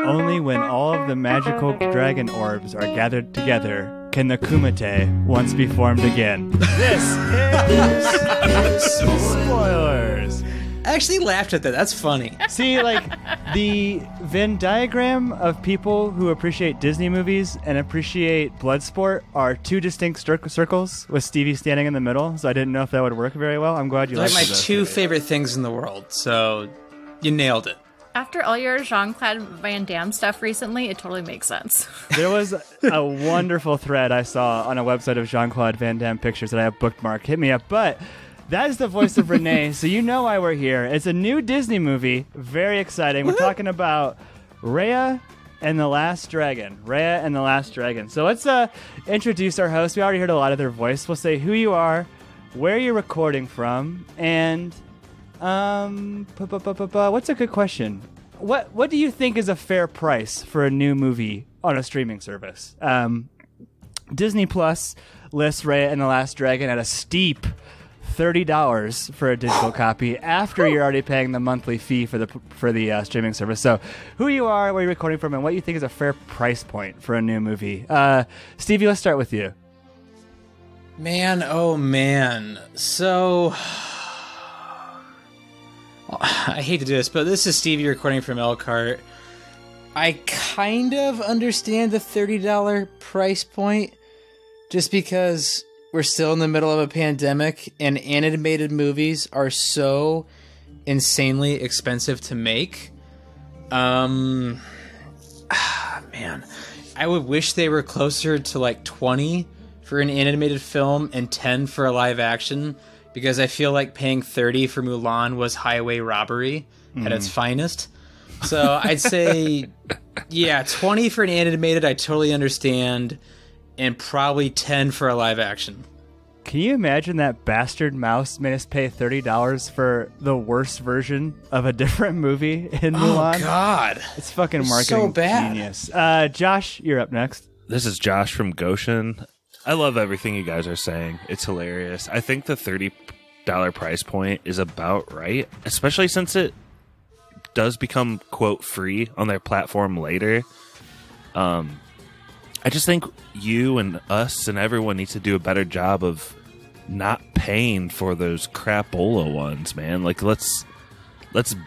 Only when all of the magical dragon orbs are gathered together can the Kumite once be formed again. This is spoilers. I actually laughed at that. That's funny. See, like, the Venn diagram of people who appreciate Disney movies and appreciate Bloodsport are two distinct circles with Stevie standing in the middle, so I didn't know if that would work very well. I'm glad you They're liked like my it. two favorite things in the world, so you nailed it. After all your Jean-Claude Van Damme stuff recently, it totally makes sense. There was a wonderful thread I saw on a website of Jean-Claude Van Damme pictures that I have bookmarked. Hit me up. But that is the voice of Renee, so you know why we're here. It's a new Disney movie. Very exciting. We're talking about Raya and the Last Dragon. Raya and the Last Dragon. So let's introduce our hosts. We already heard a lot of their voice. We'll say who you are, where you're recording from, and what's a good question? What do you think is a fair price for a new movie on a streaming service? Disney Plus lists Raya and the Last Dragon at a steep $30 for a digital copy after you're already paying the monthly fee for the streaming service. So who you are, where you're recording from, and what you think is a fair price point for a new movie. Stevie, let's start with you. Man, oh man. So, I hate to do this, but this is Stevie recording from Elkhart. I kind of understand the $30 price point just because we're still in the middle of a pandemic and animated movies are so insanely expensive to make. Man, I would wish they were closer to like 20 for an animated film and 10 for a live action, because I feel like paying 30 for Mulan was highway robbery at its finest. So I'd say, yeah, 20 for an animated, I totally understand, and probably 10 for a live action. Can you imagine that bastard mouse made us pay $30 for the worst version of a different movie in Mulan? Oh, God. It's fucking It's marketing so bad. genius. Josh, you're up next. This is Josh from Goshen. I love everything you guys are saying. It's hilarious. I think the $30 price point is about right, especially since it does become, quote, free on their platform later. I just think you and us and everyone needs to do a better job of not paying for those crapola ones, man. Like, let's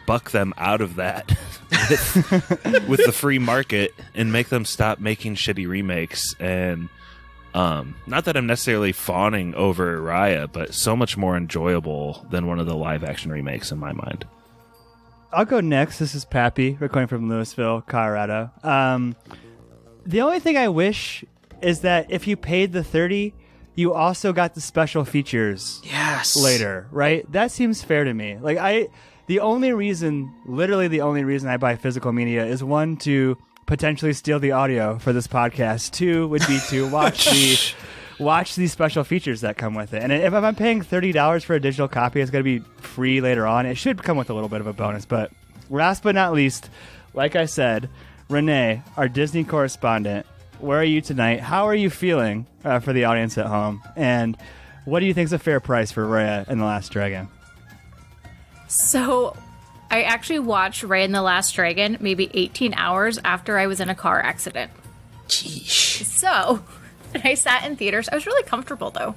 buck them out of that with the free market and make them stop making shitty remakes. And not that I'm necessarily fawning over Raya, but so much more enjoyable than one of the live action remakes in my mind. I'll go next. This is Pappy, recording from Louisville, Colorado. The only thing I wish is that if you paid the $30, you also got the special features later, right? That seems fair to me. Like, literally the only reason I buy physical media is, one, to potentially steal the audio for this podcast. Two would be to watch these special features that come with it. And if I'm paying $30 for a digital copy, it's going to be free later on. It should come with a little bit of a bonus. But last but not least, like I said, Renee, our Disney correspondent, where are you tonight? How are you feeling for the audience at home? And what do you think is a fair price for Raya and the Last Dragon? So, I actually watched Raya and the Last Dragon maybe 18 hours after I was in a car accident. Jeez. So, I sat in theaters. I was really comfortable, though.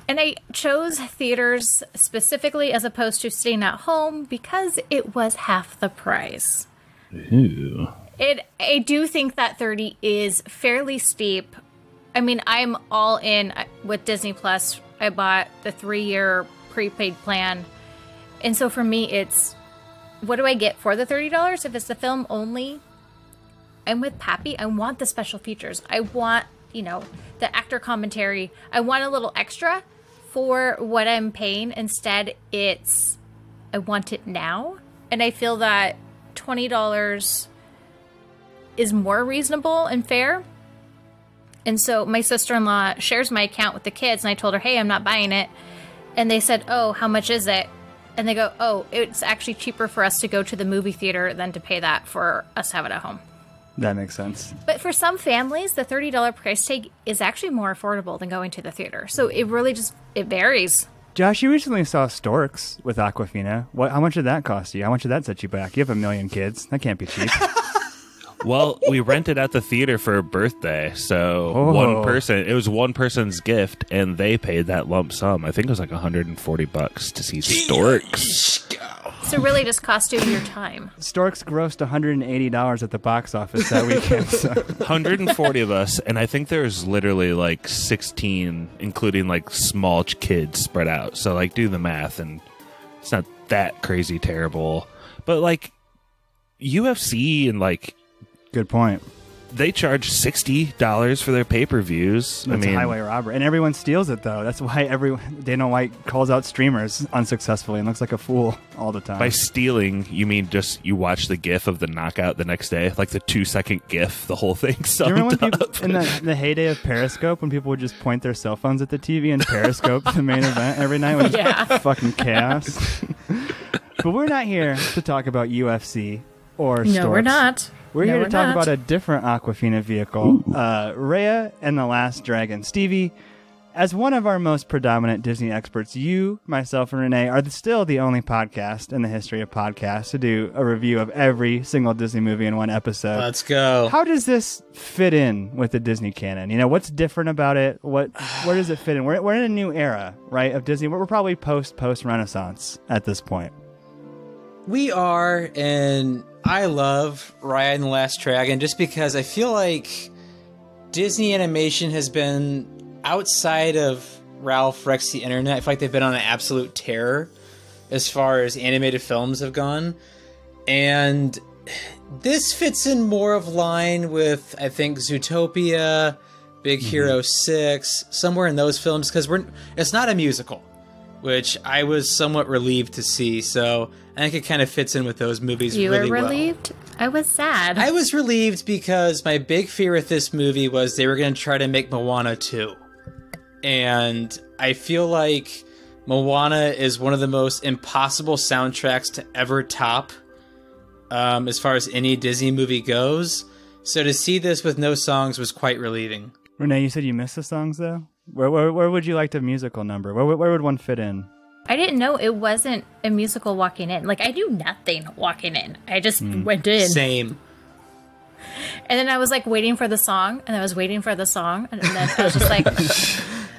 And I chose theaters specifically as opposed to staying at home because it was half the price. Ooh. I do think that 30 is fairly steep. I mean, I'm all in with Disney Plus. I bought the 3-year prepaid plan. And so for me, it's, what do I get for the $30? If it's the film only, I'm with Pappy. I want the special features. I want, the actor commentary. I want a little extra for what I'm paying. Instead, I want it now. And I feel that $20 is more reasonable and fair. And so my sister-in-law shares my account with the kids, and I told her, hey, I'm not buying it. And they said, oh, how much is it? And they go, oh, it's actually cheaper for us to go to the movie theater than to pay that for us to have it at home. That makes sense. But for some families, the $30 price tag is actually more affordable than going to the theater. So it really it varies. Josh, you recently saw Storks with Awkwafina. How much did that cost you? How much did that set you back? You have 1 million kids. That can't be cheap. Well, we rented at the theater for a birthday, so it was one person's gift, and they paid that lump sum. I think it was like $140 to see Storks. So really just cost you your time. Storks grossed $180 at the box office that weekend. So. 140 of us, and I think there's literally like 16, including like small kids spread out. So like do the math, and it's not that crazy terrible. But like UFC and like... Good point. They charge $60 for their pay-per-views. That's highway robbery. And everyone steals it, though. That's why Dana White calls out streamers unsuccessfully and looks like a fool all the time. By stealing, you mean just you watch the GIF of the knockout the next day? Like the 2-second GIF, the whole thing summed Do you remember when up. people, in the heyday of Periscope, when people would just point their cell phones at the TV and Periscope the main event every night? Which is fucking chaos. But we're not here to talk about UFC or Storks. No, we're not. We're here to talk about a different Aquafina vehicle, Raya and the Last Dragon. Stevie, as one of our most predominant Disney experts, you, myself, and Renee are still the only podcast in the history of podcasts to do a review of every single Disney movie in one episode. Let's go. How does this fit in with the Disney canon? You know, what's different about it? Where does it fit in? We're in a new era, right, of Disney. We're probably post-Renaissance at this point. We are, and I love Raya and the Last Dragon just because I feel like Disney animation has been outside of Ralph Rex the Internet. I feel like they've been on an absolute tear as far as animated films have gone. And this fits in more of line with, I think, Zootopia, Big Hero 6, somewhere in those films, because it's not a musical, which I was somewhat relieved to see. So I think it kind of fits in with those movies really well. You were relieved? I was sad. I was relieved because my big fear with this movie was they were going to try to make Moana 2. And I feel like Moana is one of the most impossible soundtracks to ever top as far as any Disney movie goes. So to see this with no songs was quite relieving. Renee, you said you missed the songs, though? Where would you like the musical number? Where would one fit in? I didn't know it wasn't a musical walking in. Like, I knew nothing walking in. I just went in. Same. And then I was, like, waiting for the song, and I was waiting for the song, and then I was just like,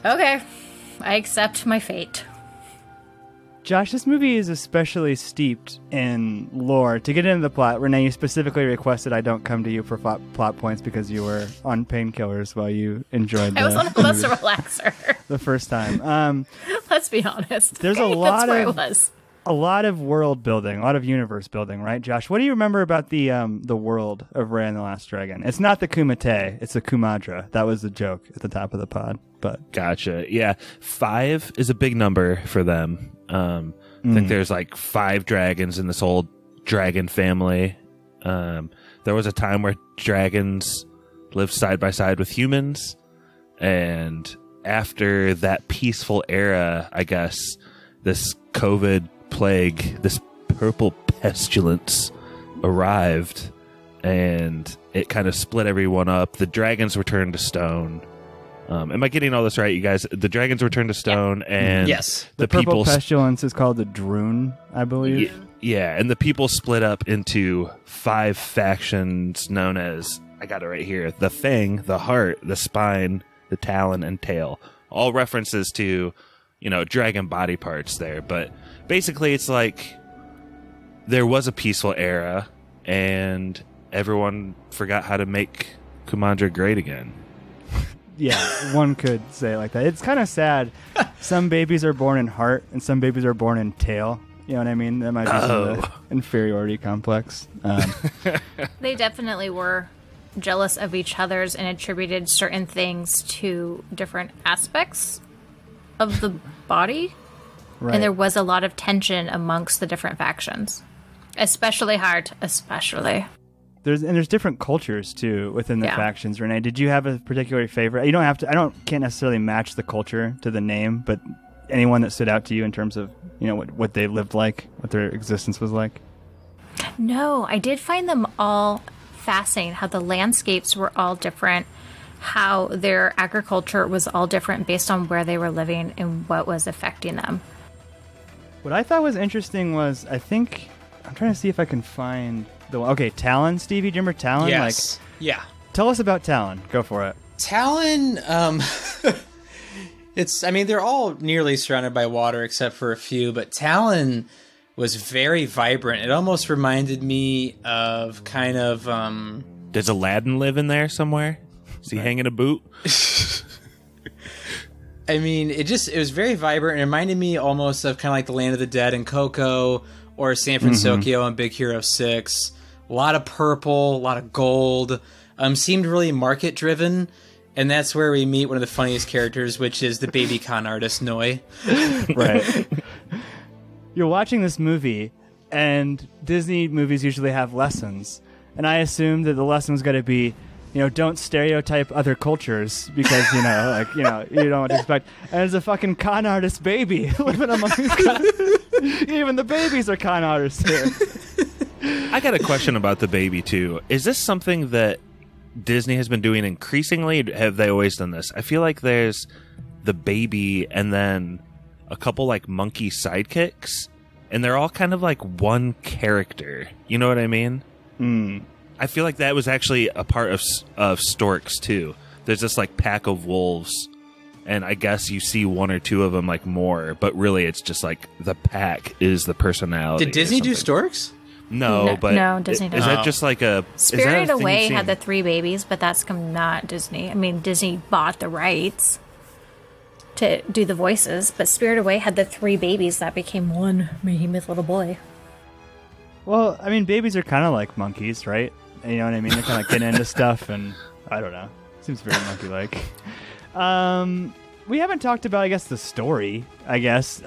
okay, I accept my fate. Josh, this movie is especially steeped in lore. To get into the plot, Renee, you specifically requested I don't come to you for plot points because you were on painkillers while you enjoyed I was on a muscle relaxer. The first time. Let's be honest. There's that's where it was. A lot of world building, a lot of universe building, right, Josh? What do you remember about the world of Raya and the Last Dragon? It's not the Kumite, it's the Kumadra. That was the joke at the top of the pod. But Gotcha. Yeah, 5 is a big number for them. I think there's like 5 dragons in this whole dragon family. There was a time where dragons lived side by side with humans, and after that peaceful era, I guess, this COVID plague, this purple pestilence arrived, and it kind of split everyone up. The dragons were turned to stone. Am I getting all this right, you guys? The dragons were turned to stone, and yes, the purple pestilence is called the Droon, I believe. Yeah, and the people split up into 5 factions known as, I got it right here, the Fang, the Heart, the Spine, the Talon, and Tail. All references to, dragon body parts there. But basically, it's like there was a peaceful era, and everyone forgot how to make Kumandra great again. Yeah, one could say it like that. It's kind of sad. Some babies are born in heart, and some babies are born in tail. You know what I mean? That might be the inferiority complex. They definitely were jealous of each other's and attributed certain things to different aspects of the body. Right. And there was a lot of tension amongst the different factions. Especially Heart, especially. There's different cultures too within the factions. Renee, did you have a particular favorite? You don't have to. Can't necessarily match the culture to the name, but anyone that stood out to you in terms of what they lived like, what their existence was like. No, I did find them all fascinating. How the landscapes were all different, how their agriculture was all different based on where they were living and what was affecting them. What I thought was interesting was I'm trying to see if I can find Okay, Talon, Stevie. Do you remember Talon? Yes. Yeah. Tell us about Talon. Go for it. Talon, they're all nearly surrounded by water except for a few, but Talon was very vibrant. It almost reminded me of kind of, Does Aladdin live in there somewhere? Is he hanging a boot? I mean, it was very vibrant. It reminded me almost of kind of like the Land of the Dead in Coco or San Francisco in Big Hero 6. A lot of purple, a lot of gold. Seemed really market driven. And that's where we meet one of the funniest characters, which is the baby con artist, Noi. Right. You're watching this movie, and Disney movies usually have lessons. And I assumed that the lesson was going to be, don't stereotype other cultures because, you don't know what to expect. And there's a fucking con artist baby living among these even the babies are con artists here. I got a question about the baby, too. Is this something that Disney has been doing increasingly? Or have they always done this? I feel like there's the baby and then a couple, like, monkey sidekicks, and they're all kind of like one character. You know what I mean? I feel like that was actually a part of Storks, too. There's this, like, pack of wolves, and I guess you see one or two of them, like, more, but really it's just, like, the pack is the personality. Did Disney do Storks? No, Disney doesn't. Is that just like a... Spirited Away had the 3 babies, but that's not Disney. I mean, Disney bought the rights to do the voices, but Spirited Away had the 3 babies that became one behemoth little boy. Well, I mean, babies are kind of like monkeys, right? You know what I mean? They're kind of getting into stuff, and I don't know. Seems very monkey-like. We haven't talked about, I guess, the story, I guess.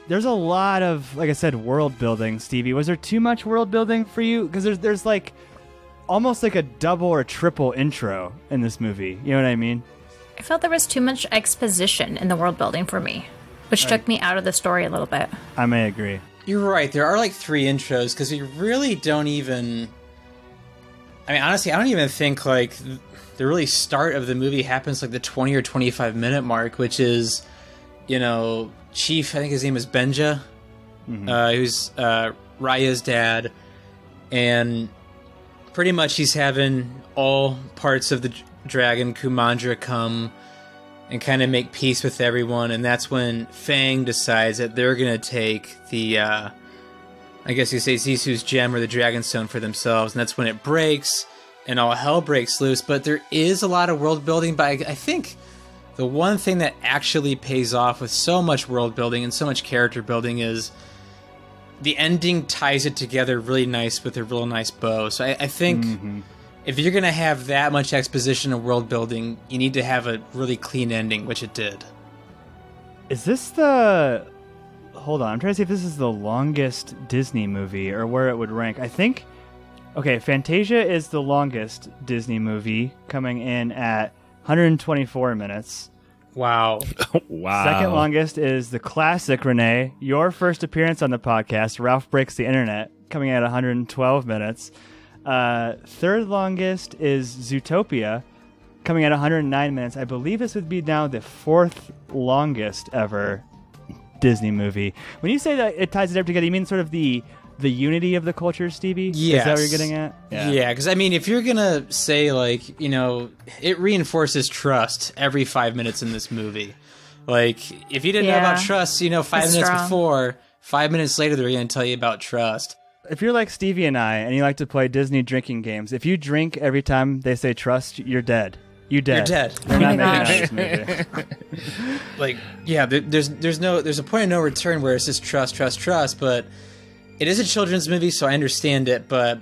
There's a lot of, like I said, world building, Stevie. Was there too much world building for you? Because there's like almost like a double or triple intro in this movie. You know what I mean? I felt there was too much exposition in the world building for me, which took me out of the story a little bit. I may agree. You're right. There are like 3 intros because we really don't even... I mean, honestly, I don't even think like the really start of the movie happens like the 20 or 25 minute mark, which is, Chief, I think his name is Benja, who's Raya's dad, and pretty much he's having all parts of the dragon Kumandra come and kind of make peace with everyone, and that's when Fang decides that they're going to take the, I guess you say Zisu's gem or the Dragonstone for themselves, and that's when it breaks, and all hell breaks loose, but there is a lot of world building, but I think the one thing that actually pays off with so much world building and so much character building is the ending ties it together really nice with a real nice bow. So I think if you're going to have that much exposition and world building, you need to have a really clean ending, which it did. Is this the... Hold on, I'm trying to see if this is the longest Disney movie or where it would rank. I think... Okay, Fantasia is the longest Disney movie, coming in at 124 minutes. Wow. Wow. Second longest is the classic, Renee. Your first appearance on the podcast, Ralph Breaks the Internet, coming at 112 minutes. Third longest is Zootopia, coming at 109 minutes. I believe this would be now the 4th longest ever Disney movie. When you say that it ties it up together, you mean sort of the unity of the culture, Stevie? Yes. Is that what you're getting at? Yeah, because I mean, if you're going to say, like, it reinforces trust every 5 minutes in this movie. Like, if you didn't know about trust, 5 minutes before, 5 minutes later, they're going to tell you about trust. If you're like Stevie and I, and you like to play Disney drinking games, if you drink every time they say trust, you're dead. You're dead. You're dead. They're not making this movie. Like, yeah, there's a point of no return where it's just trust, but it is a children's movie, so I understand it, but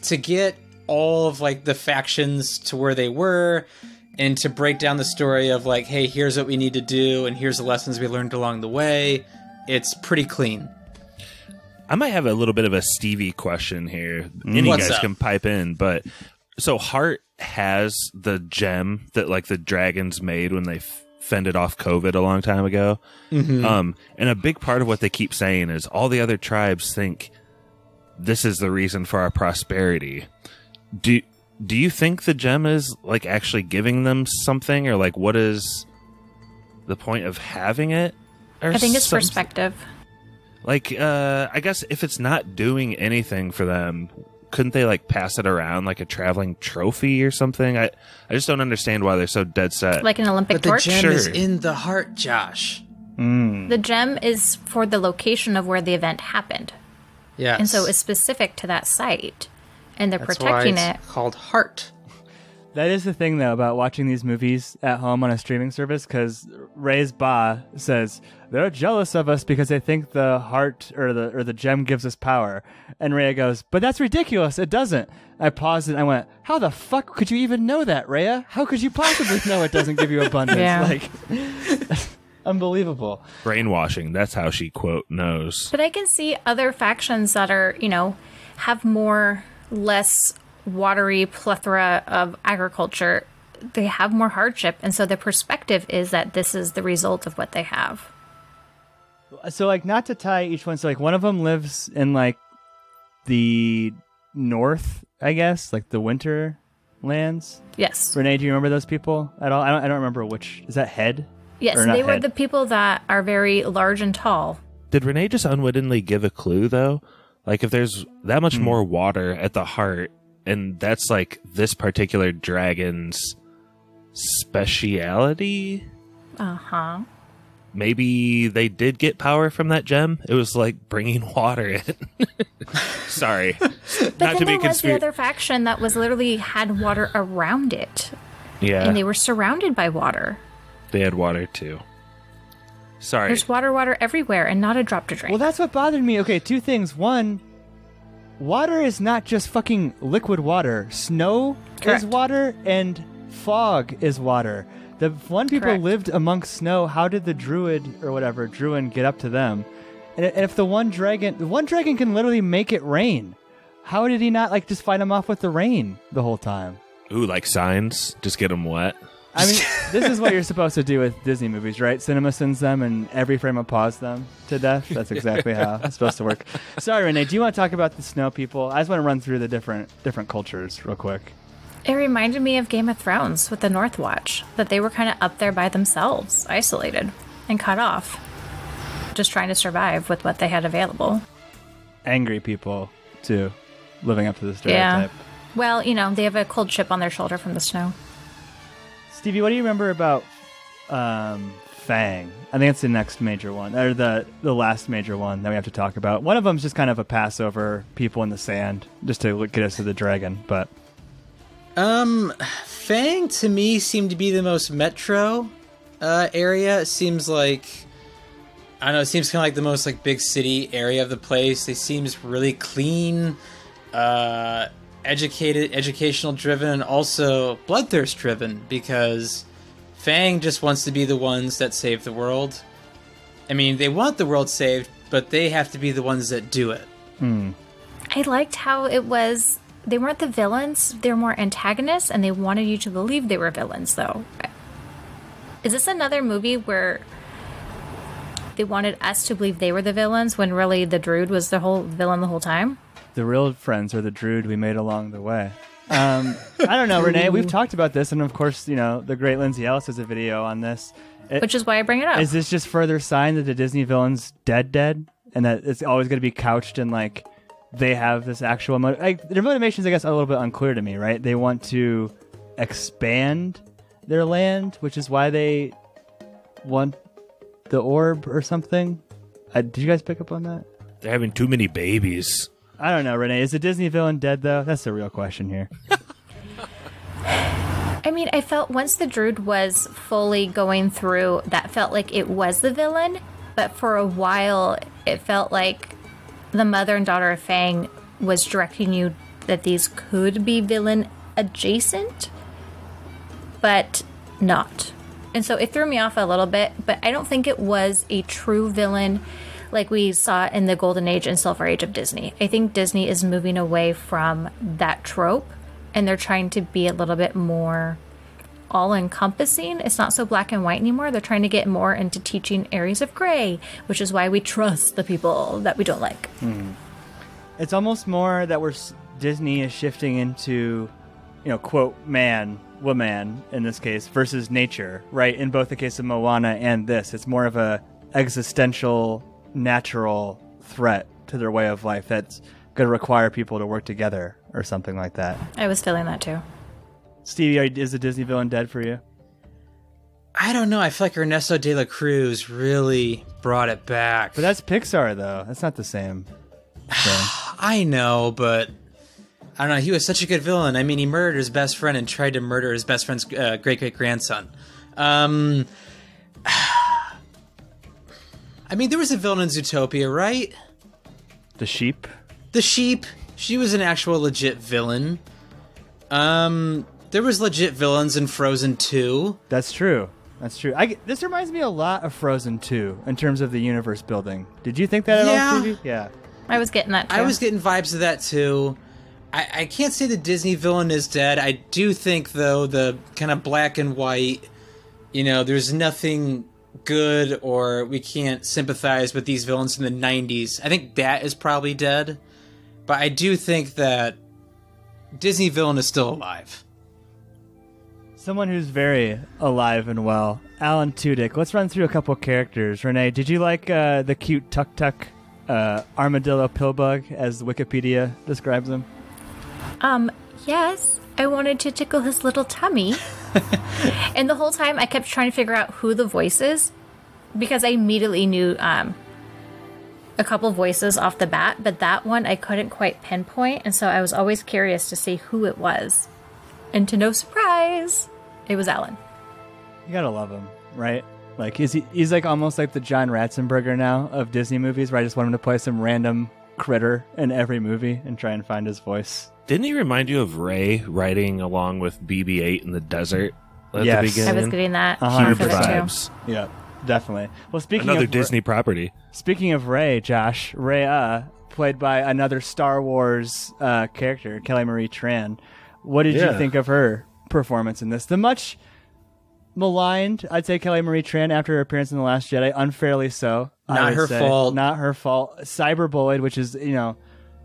to get all of, like, the factions to where they were, and to break down the story of, like, hey, here's what we need to do, and here's the lessons we learned along the way, it's pretty clean. I might have a little bit of a Stevie question here. Any What's guys up? can pipe in, but so Heart has the gem that, like, the dragons made when they fended off COVID a long time ago. And a big part of what they keep saying is all the other tribes think this is the reason for our prosperity. Do you think the gem is, like, actually giving them something, or, like, what is the point of having it? Or I think it's something? perspective. Like, I guess if it's not doing anything for them, couldn't they like pass it around like a traveling trophy or something? I just don't understand why they're so dead set. Like an Olympic But the torch? gem is Sure. in the heart, Josh. The gem is for the location of where the event happened. Yes. And so it's specific to that site. And they're That's protecting why it. it's called heart. That is the thing, though, about watching these movies at home on a streaming service, because Ray's Ba says they're jealous of us because they think the heart or the gem gives us power. And Rhea goes, but that's ridiculous. It doesn't. I paused and I went, how the fuck could you even know that, Rhea? How could you possibly know it doesn't give you abundance? Yeah. Like, unbelievable. Brainwashing. That's how she, quote, knows. But I can see other factions that are, have less watery plethora of agriculture. They have more hardship. And so the perspective is that this is the result of what they have. So, like, not to tie each one. So, like, one of them lives in, like, the north, I guess, like the winter lands. Yes. Renee, do you remember those people at all? I don't remember which. Is that Head? Yes, Or not they were head. the people that are very large and tall. Did Renee just unwittingly give a clue, though? Like, if there's that much more water at the heart, and that's, like, this particular dragon's speciality, Uh-huh. maybe they did get power from that gem. It was, like, bringing water in. Sorry. But Not to then be there was the conspiracy. other faction that was literally had water around it. Yeah, And they were surrounded by water. they had water, too. Sorry. There's water everywhere and not a drop to drink. Well, that's what bothered me. Okay, two things. One, water is not just fucking liquid water. Snow Correct. is water, and fog is water. The one people Correct. lived amongst snow. How did the druid or whatever druid get up to them? And if the one dragon can literally make it rain, how did he not like just fight him off with the rain the whole time? Ooh, like signs? Just get them wet? I mean, this is what you're supposed to do with Disney movies, right? Cinema sends them, and every frame applauds them to death. That's exactly how it's supposed to work. Sorry, Renee. Do you want to talk about the snow people? I just want to run through the different cultures real quick. It reminded me of Game of Thrones with the North Watch, that they were kind of up there by themselves, isolated, and cut off, just trying to survive with what they had available. Angry people too, living up to the stereotype. Well, they have a cold chip on their shoulder from the snow. Stevie, what do you remember about Fang? I think it's the next major one, or the last major one that we have to talk about. One of them's just kind of a Passover, people in the sand, just to get us to the dragon. But Fang to me seemed to be the most metro area. It seems like, I don't know, it seems kind of like the most like big city area of the place. It seems really clean, educational driven, and also bloodthirst driven, because Fang just wants to be the ones that save the world. I mean, they want the world saved, but they have to be the ones that do it. I liked how it was. They weren't the villains, they were more antagonists, and they wanted you to believe they were villains, though. Is this another movie where they wanted us to believe they were the villains when really the Druid was the whole villain the whole time? the real friends are the druid we made along the way. I don't know, Renee. We've talked about this, and of course, the great Lindsay Ellis has a video on this. Which is why I bring it up. Is this just further sign that the Disney villain's dead, and that it's always going to be couched in like they have this actual their motivations? I guess are a little bit unclear to me. Right? They want to expand their land, which is why they want the orb or something. Did you guys pick up on that? They're having too many babies. I don't know, Renee. Is the Disney villain dead though? That's the real question here. I mean, I felt once the Druid was fully going through, that felt like it was the villain. But for a while, it felt like the mother and daughter of Fang was directing you that these could be villain adjacent, but not. And so it threw me off a little bit, but I don't think it was a true villain like we saw in the Golden Age and Silver Age of Disney. I think Disney is moving away from that trope, and they're trying to be a little bit more all-encompassing. It's not so black and white anymore. They're trying to get more into teaching areas of gray, which is why we trust the people that we don't like. It's almost more that Disney is shifting into, quote, man, woman in this case, versus nature, right? In both the case of Moana and this, it's more of a existential, natural threat to their way of life that's going to require people to work together or something like that. I was feeling that too. Stevie, is a Disney villain dead for you? I don't know. I feel like Ernesto de la Cruz really brought it back. But that's Pixar, though. That's not the same thing. I know, but I don't know. He was such a good villain. I mean, he murdered his best friend and tried to murder his best friend's great-great-grandson. I mean, there was a villain in Zootopia, right? The sheep? The sheep. She was an actual legit villain. There was legit villains in Frozen 2. That's true. That's true. This reminds me a lot of Frozen 2 in terms of the universe building. Did you think that at all, Stevie? Yeah. I was getting that too. I was getting vibes of that too. I can't say the Disney villain is dead. I do think, though, the kind of black and white, there's nothing good or we can't sympathize with these villains in the 90s. I think that is probably dead. But I do think that Disney villain is still alive. Someone who's very alive and well. Alan Tudyk. Let's run through a couple characters. Renee, did you like the cute Tuk-Tuk armadillo pillbug, as Wikipedia describes him? Yes. I wanted to tickle his little tummy. And the whole time I kept trying to figure out who the voice is, because I immediately knew a couple voices off the bat, but that one I couldn't quite pinpoint, and so I was always curious to see who it was. And to no surprise, it was Alan. You gotta love him, right? Like, he's like almost like the John Ratzenberger now of Disney movies, where I just want him to play some random critter in every movie and try and find his voice. Didn't he remind you of Ray riding along with BB-8 in the desert at Yes. the beginning? I was getting that. Huge for it, too. vibes. Yeah, definitely. Well, speaking Another of Disney property. Speaking of Rey, Josh, Rey, played by another Star Wars character, Kelly Marie Tran. What did you think of her performance in this? The much maligned, I'd say, Kelly Marie Tran after her appearance in The Last Jedi, unfairly so. Not her fault. Not her fault. Cyberbullied, which is,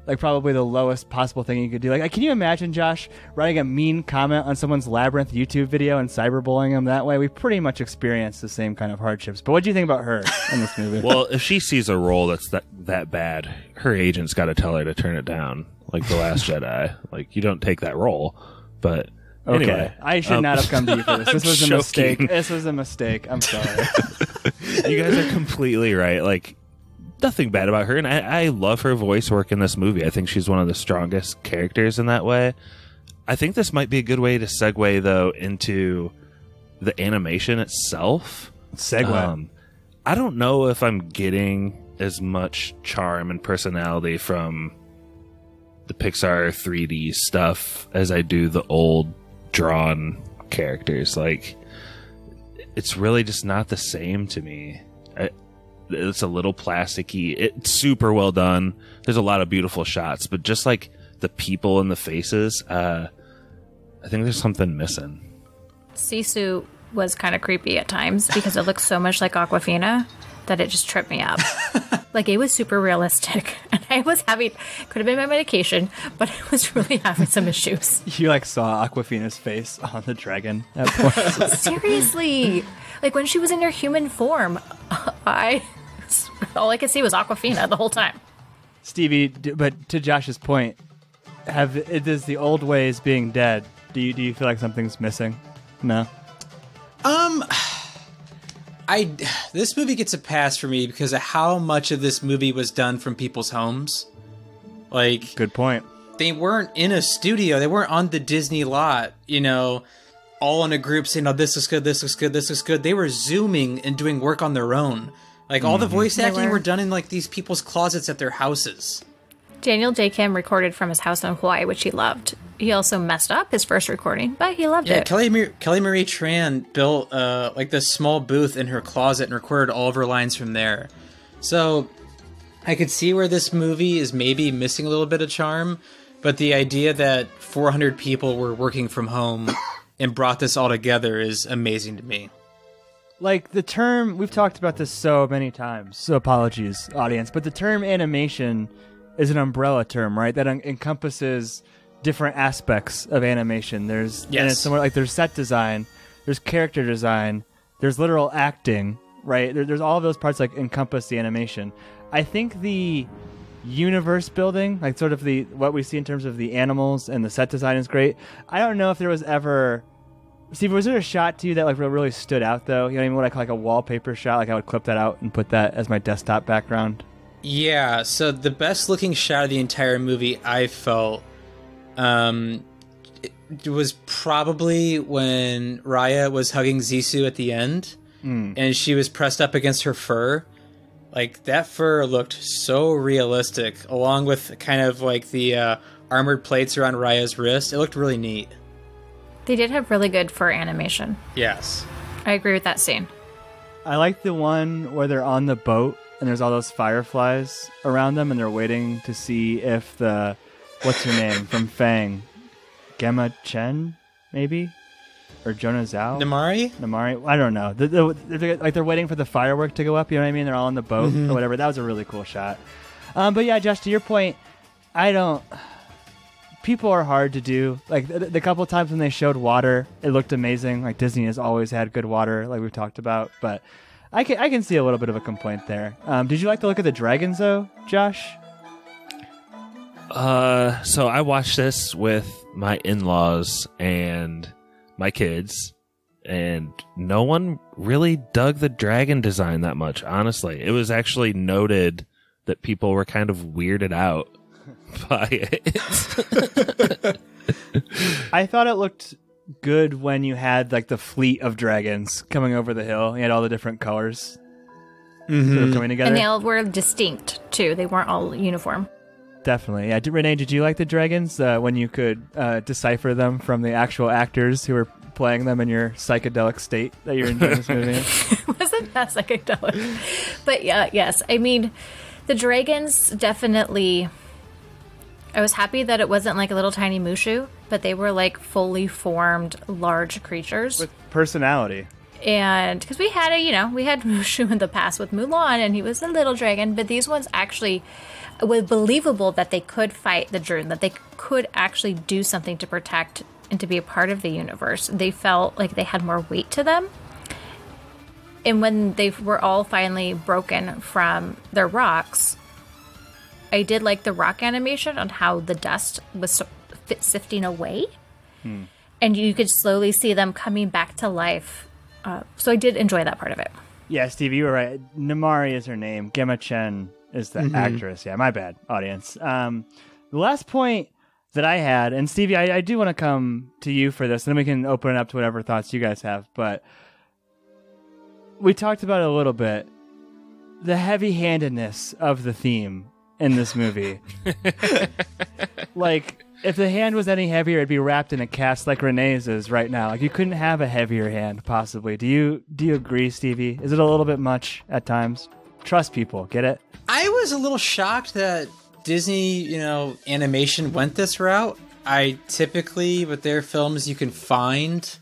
like probably the lowest possible thing you could do. Like, can you imagine, Josh, writing a mean comment on someone's Labyrinth YouTube video and cyberbullying them that way? We pretty much experienced the same kind of hardships. But what do you think about her in this movie? Well, if she sees a role that's that bad, her agent's got to tell her to turn it down, like The Last Jedi. Like, you don't take that role. But okay, anyway, I should not have come to you for this. This was a joking. mistake. This was a mistake. I'm sorry. You guys are completely right. Like, nothing bad about her, and I love her voice work in this movie. I think she's one of the strongest characters in that way. I think this might be a good way to segue, though, into the animation itself. Segue. I don't know if I'm getting as much charm and personality from the Pixar 3D stuff as I do the old drawn characters. Like, it's really just not the same to me. It's a little plasticky. It's super well done. There's a lot of beautiful shots, but just like the people and the faces, I think there's something missing. Sisu was kind of creepy at times because it looked so much like Aquafina that it just tripped me up. Like, it was super realistic, and I was having, could have been my medication, but I was really having some issues. You like saw Aquafina's face on the dragon at points. Seriously, like when she was in her human form, all I could see was Aquafina the whole time. Stevie, but to Josh's point, is the old ways being dead? Do you feel like something's missing? No. This movie gets a pass for me because of how much of this movie was done from people's homes. Like, good point. They weren't in a studio. They weren't on the Disney lot, all in a group saying, "Oh, this looks good, this looks good, this looks good." They were Zooming and doing work on their own. Like, all the voice acting were done in, like, these people's closets at their houses. Daniel J. Kim recorded from his house in Hawaii, which he loved. He also messed up his first recording, but he loved it. Kelly Marie Tran built like this small booth in her closet and recorded all of her lines from there. So I could see where this movie is maybe missing a little bit of charm, but the idea that 400 people were working from home and brought this all together is amazing to me. Like, the term, we've talked about this so many times, so apologies, audience, but the term animation is an umbrella term, right? That encompasses different aspects of animation. And it's somewhere like there's set design, there's character design, there's literal acting, right? There's all of those parts like encompass the animation. I think the universe building, like sort of what we see in terms of the animals and the set design is great. I don't know if there was ever... Steve, was there a shot to you that like really stood out though? You know what I mean? What I call like a wallpaper shot? Like I would clip that out and put that as my desktop background? Yeah, so the best looking shot of the entire movie, I felt, it was probably when Raya was hugging Zissou at the end, and she was pressed up against her fur. Like, that fur looked so realistic, along with kind of like the armored plates around Raya's wrist. It looked really neat. They did have really good fur animation. Yes. I agree with that scene. I like the one where they're on the boat and there's all those fireflies around them and they're waiting to see if the... What's her name? From Fang. Gemma Chen, maybe? Or Jonah Zhao? Namari? I don't know. They're waiting for the firework to go up, you know what I mean? They're all on the boat or whatever. That was a really cool shot. But yeah, Josh, to your point, people are hard to do. Like, the couple times when they showed water, it looked amazing. Like, Disney has always had good water, like we've talked about. But I can see a little bit of a complaint there. Did you like the look of the dragons, though, Josh? So I watched this with my in-laws and my kids, and no one really dug the dragon design that much, honestly. It was actually noted that people were kind of weirded out by it. I thought it looked good when you had like the fleet of dragons coming over the hill. You had all the different colors sort of coming together. And they all were distinct, too. They weren't all uniform. Definitely. Yeah. Renee, did you like the dragons when you could decipher them from the actual actors who were playing them in your psychedelic state that you're enjoying this movie in? Wasn't that psychedelic? But yeah, yes. I mean, the dragons definitely... I was happy that it wasn't like a little tiny Mushu, but they were like fully formed large creatures. With personality. And because we had Mushu in the past with Mulan, and he was a little dragon, but these ones actually... It was believable that they could fight the Druun, that they could actually do something to protect and to be a part of the universe. They felt like they had more weight to them. And when they were all finally broken from their rocks, I did like the rock animation on how the dust was sifting away. And you could slowly see them coming back to life. So I did enjoy that part of it. Yeah, Steve, you were right. Namari is her name. Gemma Chen is the actress. Yeah, my bad, audience. The last point that I had, and Stevie, I do want to come to you for this, and then we can open it up to whatever thoughts you guys have, but we talked about it a little bit. The heavy-handedness of the theme in this movie. Like, if the hand was any heavier, it'd be wrapped in a cast like Renee's is right now. Like, you couldn't have a heavier hand, possibly. Do you agree, Stevie? Is it a little bit much at times? Trust people, get it? I was a little shocked that Disney, animation went this route. I typically, with their films, you can find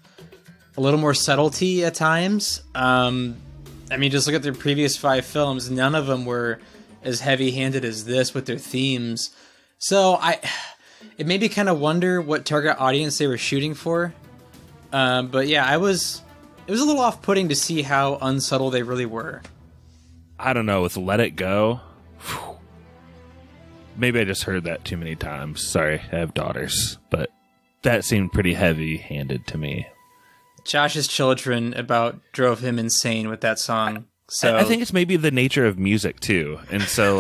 a little more subtlety at times. Just look at their previous 5 films. None of them were as heavy-handed as this with their themes. So it made me kind of wonder what target audience they were shooting for. But yeah, it was a little off-putting to see how unsubtle they really were. I don't know, with Let It Go, maybe I just heard that too many times. Sorry, I have daughters, but that seemed pretty heavy-handed to me. Josh's children drove him insane with that song. So I think it's maybe the nature of music too, and so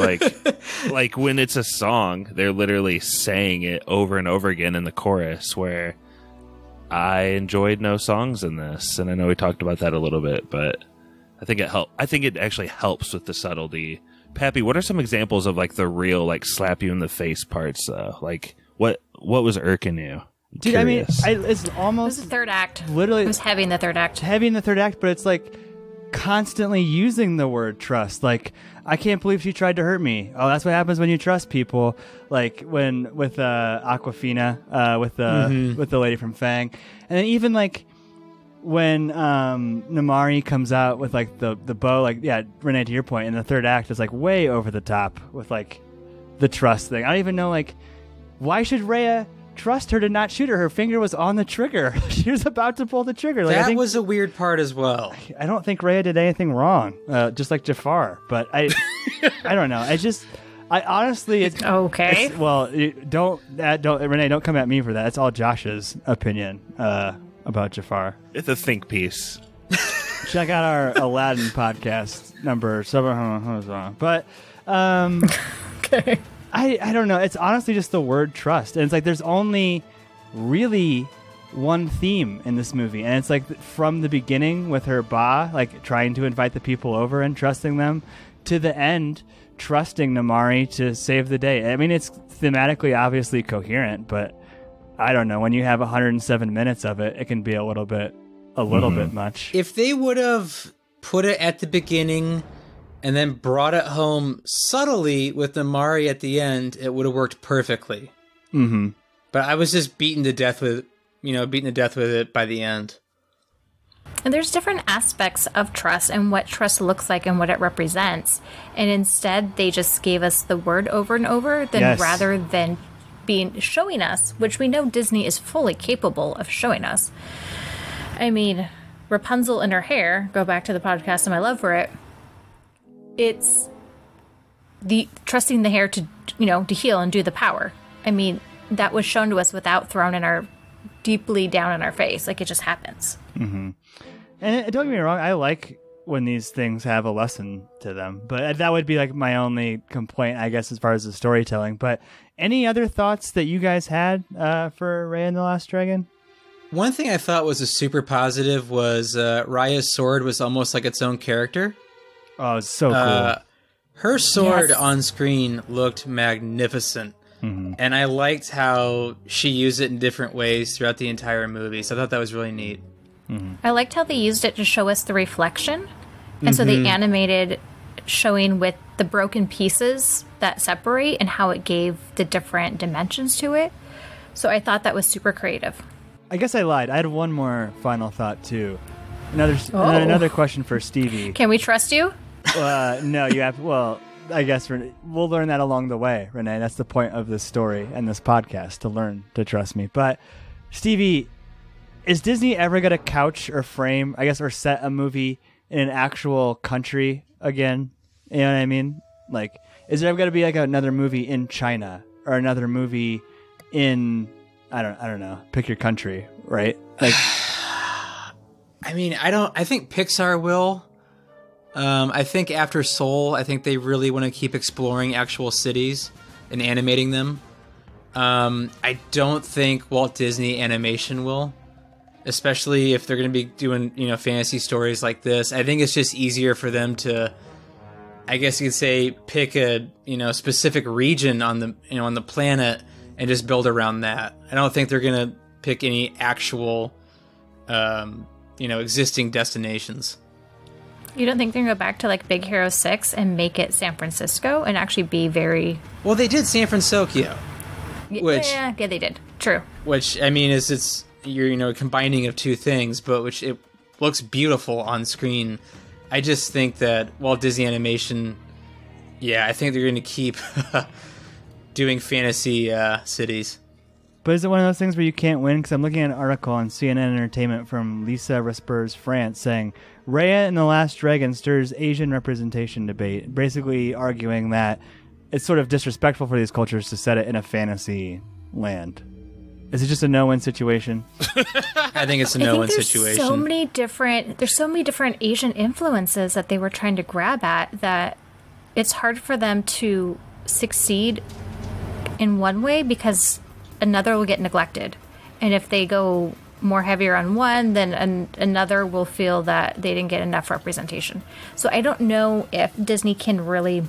like when it's a song, they're literally saying it over and over again in the chorus. Where I enjoyed no songs in this, and I know we talked about that a little bit, but I think it helped. I think it actually helps with the subtlety. Pappy, what are some examples of like the real like slap you in the face parts though? Like what was irking you? Dude, curious. It's almost... It was the third act. Literally... It was heavy in the third act. Heavy in the third act, but it's like constantly using the word trust. Like, I can't believe she tried to hurt me. Oh, that's what happens when you trust people. Like when with Awkwafina, with the lady from Fang. And then even like when Namari comes out with like the bow, like, yeah, Renee, to your point, in the third act is like way over the top with like the trust thing. I don't even know, like, why should Rhea trust her to not shoot her? Her finger was on the trigger. She was about to pull the trigger. Like, that was a weird part as well. I don't think Rhea did anything wrong, just like Jafar. But I don't know. I honestly, it's Okay. don't Renee, don't come at me for that. It's all Josh's opinion about Jafar. It's a think piece. Check out our Aladdin podcast number 7. But Okay. I don't know. It's honestly just the word trust, and it's like there's only really one theme in this movie, and it's like from the beginning with her Ba, like trying to invite the people over and trusting them, to the end trusting Namaari to save the day. I mean, it's thematically obviously coherent, but I don't know. When you have 107 minutes of it, it can be a little bit much. If they would have put it at the beginning and then brought it home subtly with Namaari at the end, it would have worked perfectly. Mm-hmm. But I was just beaten to death with it by the end. And there's different aspects of trust and what trust looks like and what it represents. And instead, they just gave us the word over and over rather than showing us, which we know Disney is fully capable of showing us. I mean, Rapunzel and her hair, go back to the podcast and my love for it. It's the trusting the hair to heal and do the power. I mean, that was shown to us without thrown in our deeply down in our face. Like, it just happens. Mm-hmm. And don't get me wrong, I like when these things have a lesson to them, but that would be like my only complaint, I guess, as far as the storytelling. But any other thoughts that you guys had for Raya and the Last Dragon? One thing I thought was a super positive was Raya's sword was almost like its own character. Oh, it's so cool. Her sword on screen looked magnificent. Mm-hmm. And I liked how she used it in different ways throughout the entire movie. So I thought that was really neat. Mm-hmm. I liked how they used it to show us the reflection. And so they animated showing with the broken pieces that separate and how it gave the different dimensions to it. So I thought that was super creative. I guess I lied. I had one more final thought, too. Another question for Stevie. Can we trust you? No, you have... Well, I guess we'll learn that along the way, Renee. That's the point of this story and this podcast, to learn to trust me. But, Stevie, is Disney ever going to couch or frame, I guess, or set a movie in an actual country again? You know what I mean? Like, is there ever going to be like another movie in China or another movie in, I don't know, pick your country, right? Like, I mean, I think Pixar will. I think after Soul, I think they really want to keep exploring actual cities and animating them. I don't think Walt Disney Animation will, especially if they're going to be doing, fantasy stories like this. I think it's just easier for them to, I guess you could say, pick a, specific region on the planet and just build around that. I don't think they're going to pick any actual, existing destinations. You don't think they're going to go back to like Big Hero 6 and make it San Francisco and actually be very... Well, they did San Francisco. Yeah, they did. True. Which, I mean, it's you're combining of two things, but which it looks beautiful on screen. I just think that Walt Disney Animation, I think they're going to keep doing fantasy cities. But is it one of those things where you can't win? Because I'm looking at an article on CNN Entertainment from Lisa Respers France saying, Raya and the Last Dragon stirs Asian representation debate, basically arguing that it's sort of disrespectful for these cultures to set it in a fantasy land. Is it just a no-win situation? I think it's a no-win situation. There's so many different Asian influences that they were trying to grab at that it's hard for them to succeed in one way because another will get neglected. And if they go more heavier on one, then another will feel that they didn't get enough representation. So I don't know if Disney can really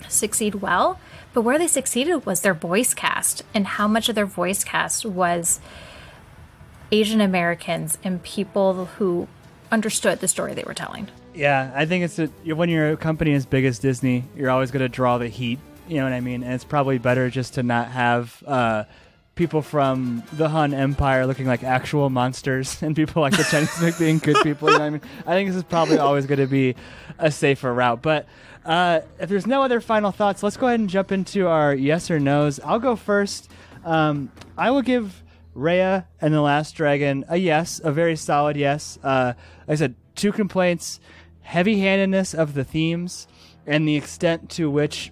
succeed well, but where they succeeded was their voice cast, and how much of their voice cast was Asian Americans and people who understood the story they were telling. Yeah, I think when you're a company as big as Disney, you're always going to draw the heat. You know what I mean? And it's probably better just to not have people from the Han Empire looking like actual monsters and people like the Chinese being good people. You know what I mean? I think this is probably always going to be a safer route. But if there's no other final thoughts, let's go ahead and jump into our yes or no's. I'll go first. I will give Raya and the Last Dragon a yes, a very solid yes. Like I said, 2 complaints: heavy-handedness of the themes and the extent to which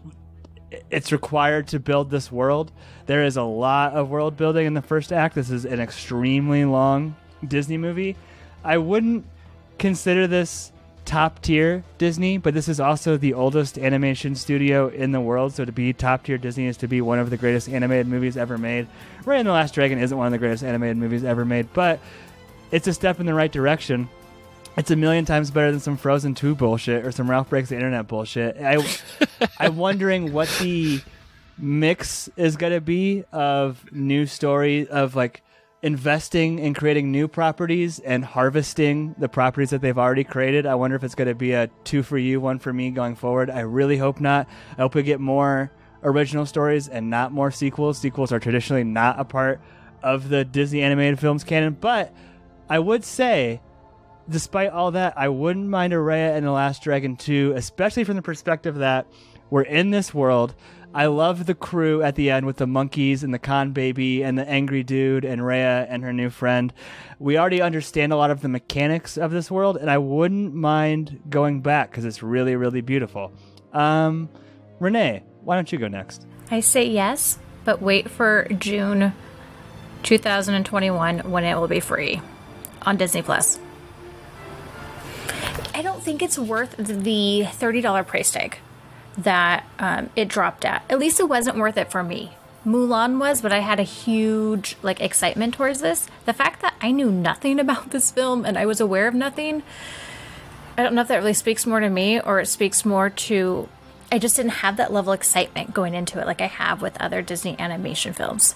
it's required to build this world. There is a lot of world building in the first act. This is an extremely long Disney movie. I wouldn't consider this top tier Disney, but this is also the oldest animation studio in the world. So to be top tier Disney is to be one of the greatest animated movies ever made. Raya and the Last Dragon isn't one of the greatest animated movies ever made, but it's a step in the right direction. It's a million times better than some Frozen 2 bullshit or some Ralph Breaks the Internet bullshit. I'm wondering what the mix is going to be of new story, of like investing in creating new properties and harvesting the properties that they've already created. I wonder if it's going to be a 2 for you, 1 for me going forward. I really hope not. I hope we get more original stories and not more sequels. Sequels are traditionally not a part of the Disney animated films canon, but I would say, despite all that, I wouldn't mind a Raya and the Last Dragon 2, especially from the perspective that we're in this world. I love the crew at the end with the monkeys and the Khan baby and the angry dude and Raya and her new friend. We already understand a lot of the mechanics of this world, and I wouldn't mind going back because it's really, really beautiful. Renee, why don't you go next? I say yes, but wait for June 2021 when it will be free on Disney Plus. I don't think it's worth the $30 price tag that it dropped at. At least it wasn't worth it for me. Mulan was, but I had a huge excitement towards this. The fact that I knew nothing about this film and I was aware of nothing, I don't know if that really speaks more to me or it speaks more to I just didn't have that level of excitement going into it like I have with other Disney animation films.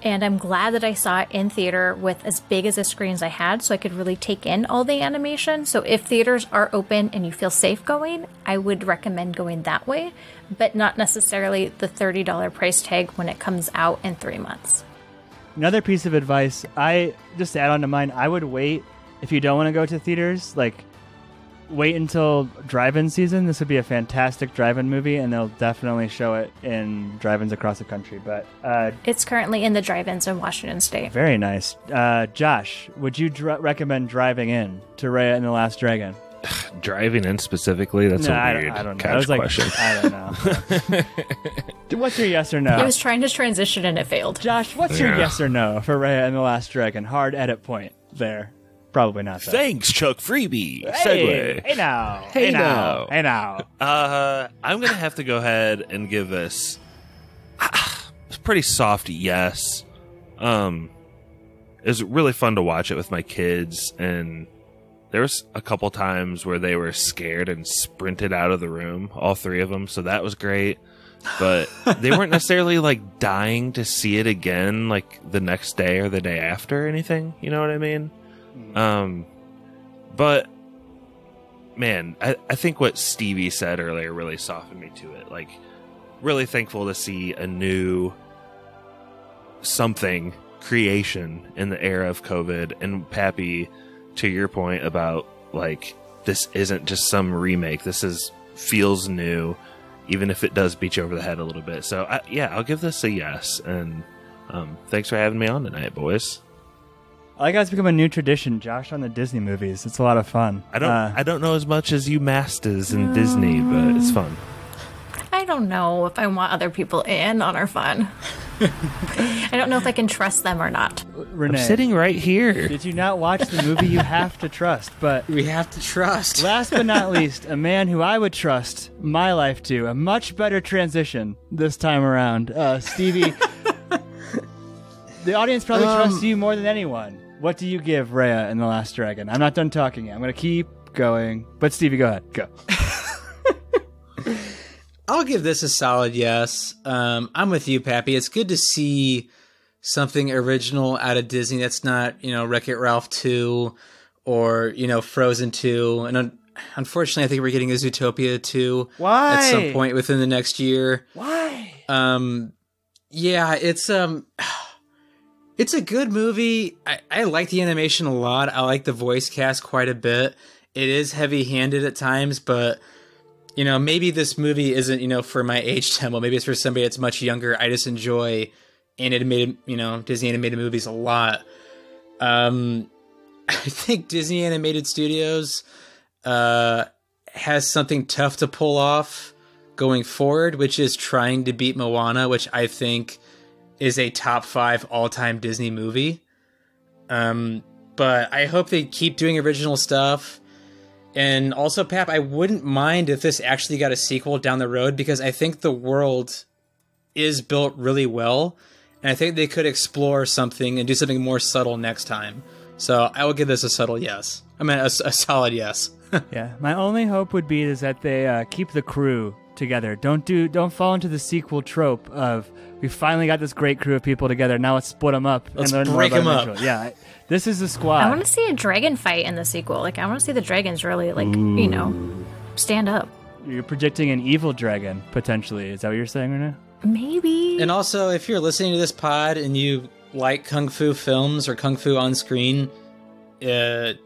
And I'm glad that I saw it in theater with as big as the screens I had so I could really take in all the animation. So if theaters are open and you feel safe going, I would recommend going that way, but not necessarily the $30 price tag when it comes out in 3 months. Another piece of advice, I just add on to mine, I would wait if you don't want to go to theaters, wait until drive-in season. This would be a fantastic drive-in movie, and they'll definitely show it in drive-ins across the country. But it's currently in the drive-ins in Washington State. Very nice. Josh, would you recommend driving in to Raya and the Last Dragon? Driving in specifically? That's a weird I don't know. couch question. I don't know. What's your yes or no? He was trying to transition and it failed. Josh, what's your yes or no for Raya and the Last Dragon? Hard edit point there. Probably not. Though. Thanks, Chuck Freebie. Hey, Segue. Hey now. Hey now. Hey now. I'm going to have to go ahead and give this a pretty soft yes. It was really fun to watch it with my kids, and there was a couple times where they were scared and sprinted out of the room, all three of them, so that was great. But they weren't necessarily dying to see it again the next day or the day after or anything. You know what I mean? But man, I think what Stevie said earlier really softened me to it. Really thankful to see a new something creation in the era of COVID. And Pappy, to your point about this isn't just some remake. This feels new, even if it does beat you over the head a little bit. So I'll give this a yes. And thanks for having me on tonight, boys. I like how it's become a new tradition, Josh, on the Disney movies. It's a lot of fun. I don't know as much as you masters in Disney, but it's fun. I don't know if I want other people in on our fun. I don't know if I can trust them or not. Renee, I'm sitting right here. Did you not watch the movie You Have to Trust? But We have to trust. last but not least, a man who I would trust my life to. A much better transition this time around. Stevie, the audience probably trusts you more than anyone. What do you give Raya and the Last Dragon? I'm not done talking yet. I'm going to keep going. But Stevie, go ahead. Go. I'll give this a solid yes. I'm with you, Pappy. It's good to see something original out of Disney that's not, Wreck-It Ralph 2 or, Frozen 2. And unfortunately, I think we're getting a Zootopia 2 Why? at some point within the next year. Why? Yeah, it's a good movie. I like the animation a lot. I like the voice cast quite a bit. It is heavy-handed at times, but maybe this movie isn't, for my age demo. Maybe it's for somebody that's much younger. I just enjoy animated, Disney animated movies a lot. I think Disney Animated Studios has something tough to pull off going forward, which is trying to beat Moana, which I think is a top 5 all-time Disney movie. But I hope they keep doing original stuff. And also, Pap, I wouldn't mind if this actually got a sequel down the road, because I think the world is built really well. And I think they could explore something and do something more subtle next time. So I will give this a subtle yes. I mean, a solid yes. Yeah, my only hope would be is that they keep the crew together. Don't fall into the sequel trope of we finally got this great crew of people together. Now let's split them up Let's and learn break more them about up. Mitchell. Yeah, this is the squad. I want to see a dragon fight in the sequel. Like, I want to see the dragons really, stand up. You're projecting an evil dragon potentially. Is that what you're saying right now? Maybe. And also, if you're listening to this pod and you like Kung Fu films or Kung Fu on screen, the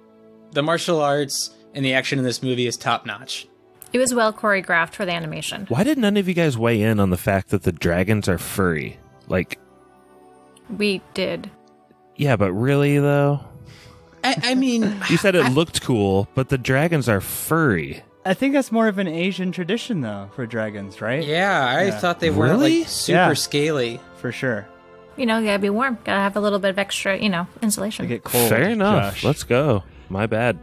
martial arts and the action in this movie is top notch. It was well choreographed for the animation. Why did none of you guys weigh in on the fact that the dragons are furry? Like, We did. yeah, but really though? I mean, You said it looked cool, but the dragons are furry. I think that's more of an Asian tradition though for dragons, right? yeah, I thought they weren't Really? like super Yeah. scaly. For sure. You gotta be warm. Gotta have a little bit of extra, insulation. They get cold. Fair enough. Josh. Let's go. My bad.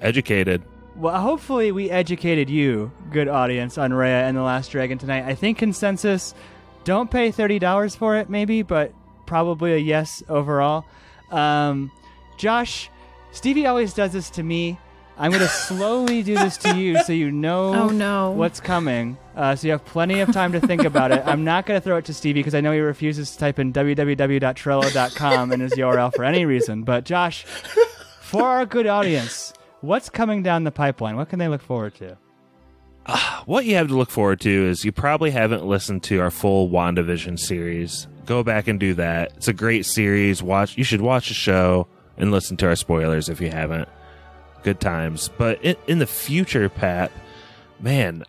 Educated. Well, hopefully we educated you, good audience, on Raya and the Last Dragon tonight. I think consensus, don't pay $30 for it maybe, but probably a yes overall. Josh, Stevie always does this to me. I'm going to slowly do this to you so you know Oh, no. what's coming. So you have plenty of time to think about it. I'm not going to throw it to Stevie because I know he refuses to type in www.trello.com in his URL for any reason. But Josh, for our good audience, what's coming down the pipeline? What can they look forward to? What you have to look forward to is you probably haven't listened to our full WandaVision series. Go back and do that. It's a great series. You should watch the show and listen to our spoilers if you haven't. Good times. But in the future, Pat, man,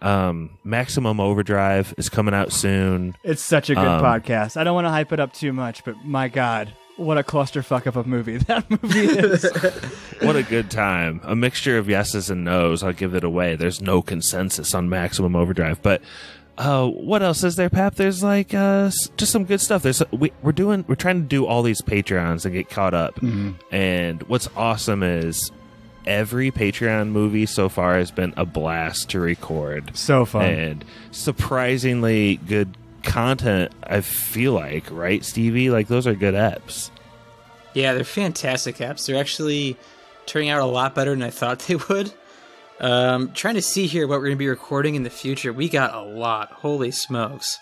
Maximum Overdrive is coming out soon. It's such a good podcast. I don't want to hype it up too much, but my God, what a clusterfuck of a movie that movie is. What a good time. A mixture of yeses and nos. I'll give it away. There's no consensus on Maximum Overdrive. But what else is there, Pap? There's like just some good stuff. We're trying to do all these Patreons and get caught up. Mm-hmm. And what's awesome is every Patreon movie so far has been a blast to record. So fun. And surprisingly good content, I feel like, right, Stevie? Like, those are good eps. Yeah, they're fantastic apps. They're actually turning out a lot better than I thought they would. Trying to see here what we're going to be recording in the future. We got a lot. Holy smokes.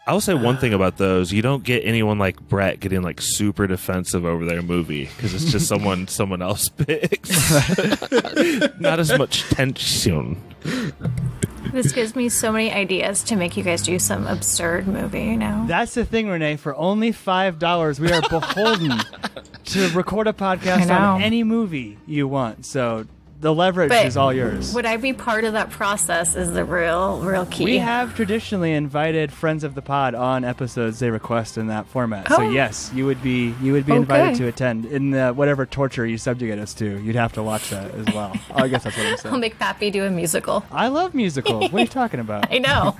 I will say one thing about those. You don't get anyone like Brett getting like super defensive over their movie because it's just someone else picks. Not as much tension. This gives me so many ideas to make you guys do some absurd movie, That's the thing, Renee. For only $5, we are beholden to record a podcast on any movie you want. So the leverage is all yours. Would I be part of that process is the real key. We have traditionally invited friends of the pod on episodes they request in that format. So yes, you would be invited to attend in the whatever torture you subjugate us to. You'd have to watch that as well. I guess that's what I'm saying. I'll make Pappy do a musical. I love musicals. What are you talking about? I know.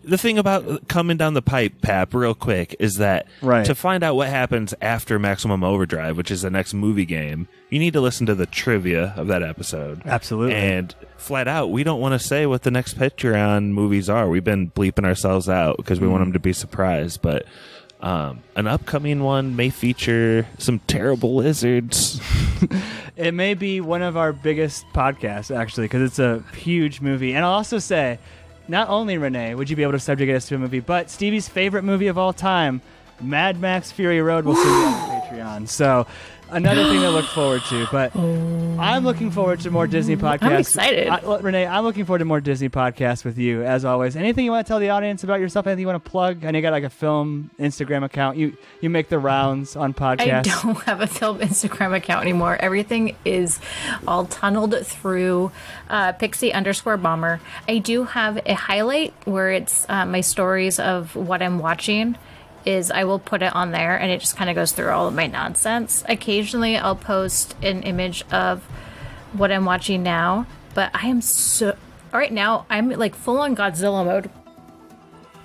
The thing about coming down the pipe, Pap, real quick, is that to find out what happens after Maximum Overdrive, which is the next movie game, you need to listen to the trivia of that episode. Absolutely. And flat out, we don't want to say what the next Patreon movies are. We've been bleeping ourselves out because we want them to be surprised. But an upcoming one may feature some terrible lizards. It may be one of our biggest podcasts, actually, because it's a huge movie. And I'll also say, not only, Renee, would you be able to subjugate us to a movie, but Stevie's favorite movie of all time, Mad Max Fury Road, will soon be on the Patreon. So another thing to look forward to. But I'm looking forward to more Disney podcasts. I'm excited. Renee, I'm looking forward to more Disney podcasts with you, as always. Anything you want to tell the audience about yourself? Anything you want to plug? I know you got like a film Instagram account. You make the rounds on podcasts. I don't have a film Instagram account anymore. Everything is all tunneled through Pixie_Bomber. I do have a highlight where it's my stories of what I'm watching. I will put it on there, and it just kind of goes through all of my nonsense. Occasionally, I'll post an image of what I'm watching now, But I am right now, I'm like full on Godzilla mode.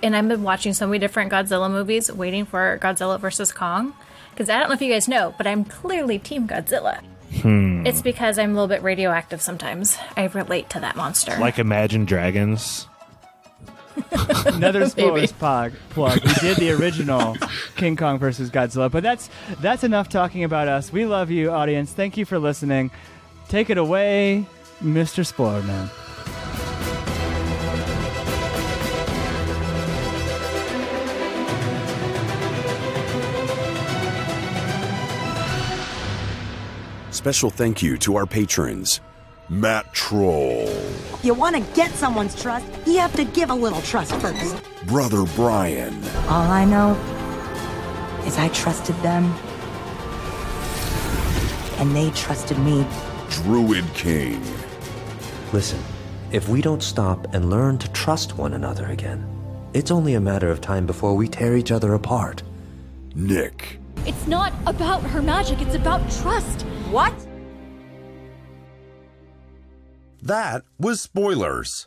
And I've been watching so many different Godzilla movies, waiting for Godzilla vs. Kong. Because I don't know if you guys know, but I'm clearly Team Godzilla. It's because I'm a little bit radioactive sometimes. I relate to that monster. Like Imagine Dragons. Another spoilers plug. We did the original King Kong versus Godzilla, but that's enough talking about us. We love you, audience. Thank you for listening. Take it away, Mr. Spoiler Man. Special thank you to our patrons. Matt Troll. You want to get someone's trust, you have to give a little trust first. Brother Brian. All I know is I trusted them, and they trusted me. Druid King. Listen, if we don't stop and learn to trust one another again, it's only a matter of time before we tear each other apart. Nick. It's not about her magic, it's about trust. What? That was Spoilers.